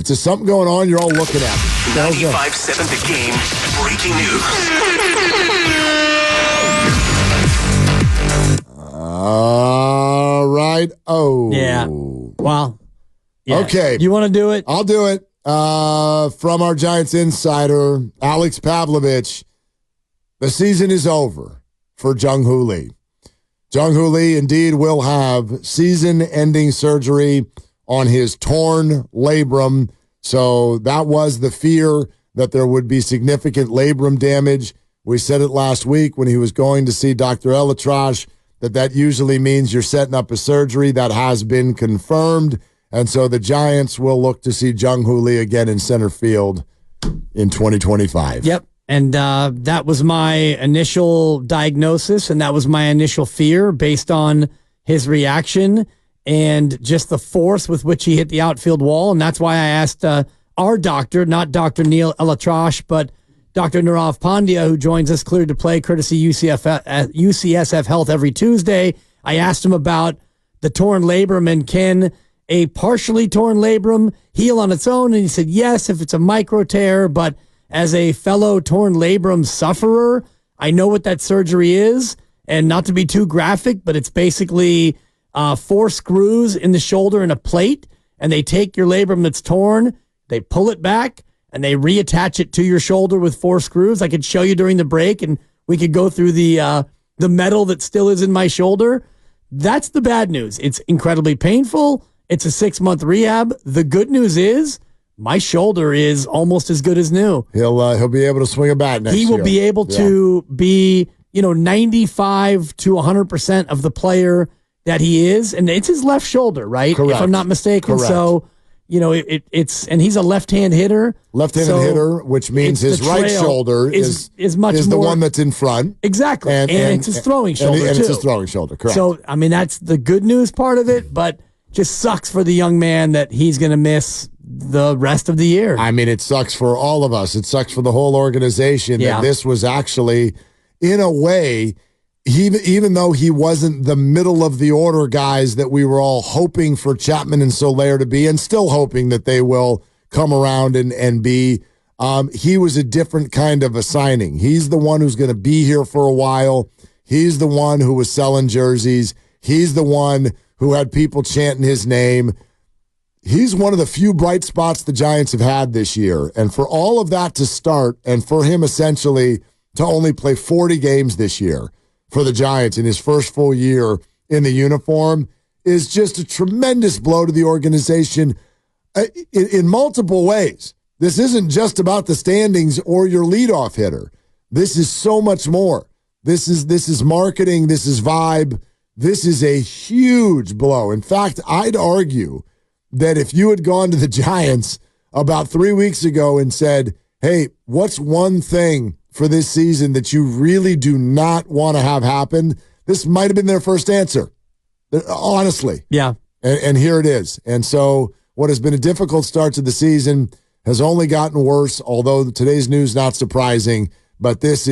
If there's something going on, you're all looking at it. 95.7 The Game, breaking news. All right. Oh. Yeah. Well. Yeah. Okay. You want to do it? I'll do it. From our Giants insider, Alex Pavlovich, the season is over for Jung Hoo Lee. Jung Hoo Lee indeed will have season-ending surgery on his torn labrum. So that was the fear that there would be significant labrum damage. We said it last week when he was going to see Dr. Elatrash that usually means you're setting up a surgery. That has been confirmed. And so the Giants will look to see Jung Hoo Lee again in center field in 2025. Yep. And that was my initial diagnosis, and that was my initial fear based on his reaction and just the force with which he hit the outfield wall. And that's why I asked our doctor, not Dr. Neil Elatrash, but Dr. Nirav Pandya, who joins us cleared to play courtesy UCSF Health every Tuesday. I asked him about the torn labrum and can a partially torn labrum heal on its own? And he said, yes, if it's a micro tear, but as a fellow torn labrum sufferer, I know what that surgery is. And not to be too graphic, but it's basically 4 screws in the shoulder and a plate, and they take your labrum that's torn, they pull it back, and they reattach it to your shoulder with 4 screws. I could show you during the break, and we could go through the metal that still is in my shoulder. That's the bad news. It's incredibly painful. It's a 6-month rehab. The good news is my shoulder is almost as good as new. He'll be able to swing a bat next year. He will be able to be 95 to 100% of the player that he is, and it's his left shoulder, right? Correct. If I'm not mistaken. Correct. So it's and he's a left-hand hitter. Left-handed hitter, which means his right shoulder is much the more, one that's in front. Exactly, and it's his throwing shoulder too. And it's his throwing shoulder. Correct. So that's the good news part of it, but just sucks for the young man that he's going to miss the rest of the year. It sucks for all of us. It sucks for the whole organization that this was actually, in a way, even though he wasn't the middle of the order guys that we were all hoping for Chapman and Soler to be, and still hoping that they will come around and be, he was a different kind of a signing. He's the one who's going to be here for a while. He's the one who was selling jerseys. He's the one who had people chanting his name. He's one of the few bright spots the Giants have had this year. And for all of that to start, and for him essentially to only play 40 games this year for the Giants in his first full year in the uniform, is just a tremendous blow to the organization in multiple ways. This isn't just about the standings or your leadoff hitter. This is so much more. This is marketing. This is vibe. This is a huge blow. In fact, I'd argue that if you had gone to the Giants about 3 weeks ago and said, hey, what's one thing for this season that you really do not want to have happen, this might have been their first answer, honestly. Yeah. And here it is. And so what has been a difficult start to the season has only gotten worse, although today's news not surprising. But this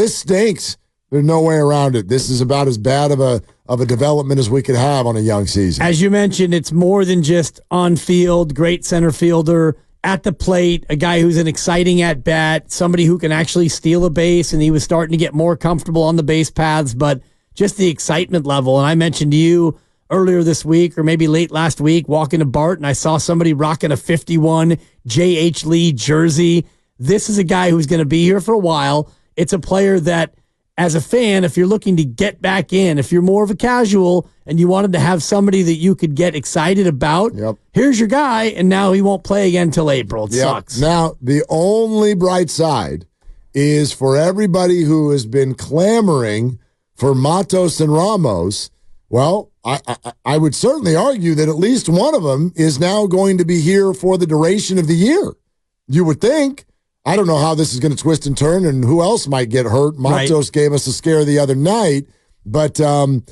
stinks. There's no way around it. This is about as bad of a development as we could have on a young season. As you mentioned, it's more than just on field, great center fielder, at the plate, a guy who's an exciting at-bat, somebody who can actually steal a base, and he was starting to get more comfortable on the base paths, but just the excitement level. And I mentioned to you earlier this week, or maybe late last week, walking to Bart, and I saw somebody rocking a 51 J.H. Lee jersey. This is a guy who's going to be here for a while. It's a player that, as a fan, if you're looking to get back in, if you're more of a casual and you wanted to have somebody that you could get excited about, here's your guy, and now he won't play again till April. It sucks. Now, the only bright side is for everybody who has been clamoring for Matos and Ramos, well, I would certainly argue that at least one of them is now going to be here for the duration of the year. You would think. I don't know how this is going to twist and turn and who else might get hurt. Matos gave us a scare the other night, but in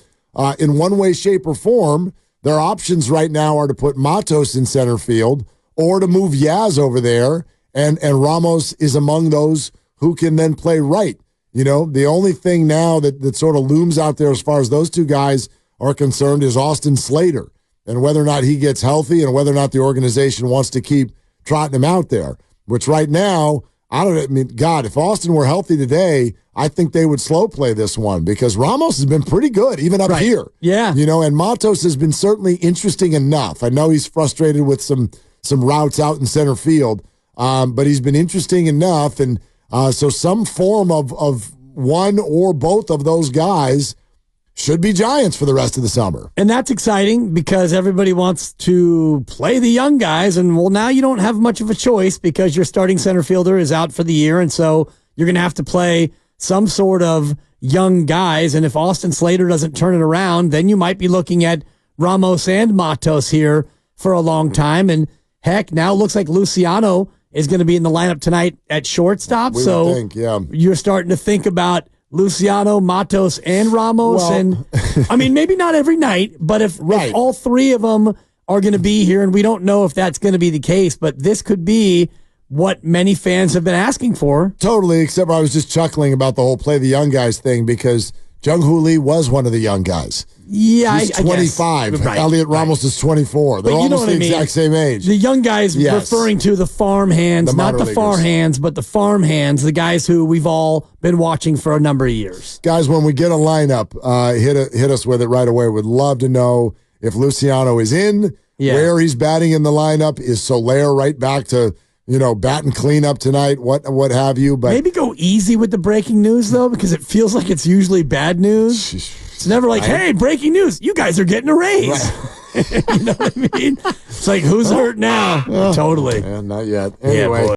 one way, shape, or form, their options right now are to put Matos in center field or to move Yaz over there, and Ramos is among those who can then play right. The only thing now that sort of looms out there as far as those two guys are concerned is Austin Slater. and whether or not he gets healthy and whether or not the organization wants to keep trotting him out there, which right now, God, if Austin were healthy today, I think they would slow play this one because Ramos has been pretty good, even up here. Yeah. And Matos has been certainly interesting enough. I know he's frustrated with some routes out in center field, but he's been interesting enough. And so some form of one or both of those guys should be Giants for the rest of the summer. And that's exciting because everybody wants to play the young guys. And, well, now you don't have much of a choice because your starting center fielder is out for the year. And so you're going to have to play some sort of young guys. And if Austin Slater doesn't turn it around, then you might be looking at Ramos and Matos here for a long time. And, heck, now it looks like Luciano is going to be in the lineup tonight at shortstop. You're starting to think about Luciano, Matos, and Ramos. Well, and I mean, maybe not every night, but if all three of them are going to be here, and we don't know if that's going to be the case, but this could be what many fans have been asking for. Totally, except I was just chuckling about the whole play the young guys thing because Jung Hoo Lee was one of the young guys. Yeah, he's 25. Elliot Ramos is 24. They're almost the exact same age. The young guys referring to the farm hands, not the far hands, but the farm hands, the guys who we've all been watching for a number of years. Guys, when we get a lineup, hit us with it right away. We'd love to know if Luciano is in, where he's batting in the lineup. Is Soler right back to batting cleanup tonight? What have you? But maybe go easy with the breaking news though, because it feels like it's usually bad news. It's never like, hey, breaking news, you guys are getting a raise. Right. You know what I mean? It's like, who's hurt now? Totally. Not yet. Anyway.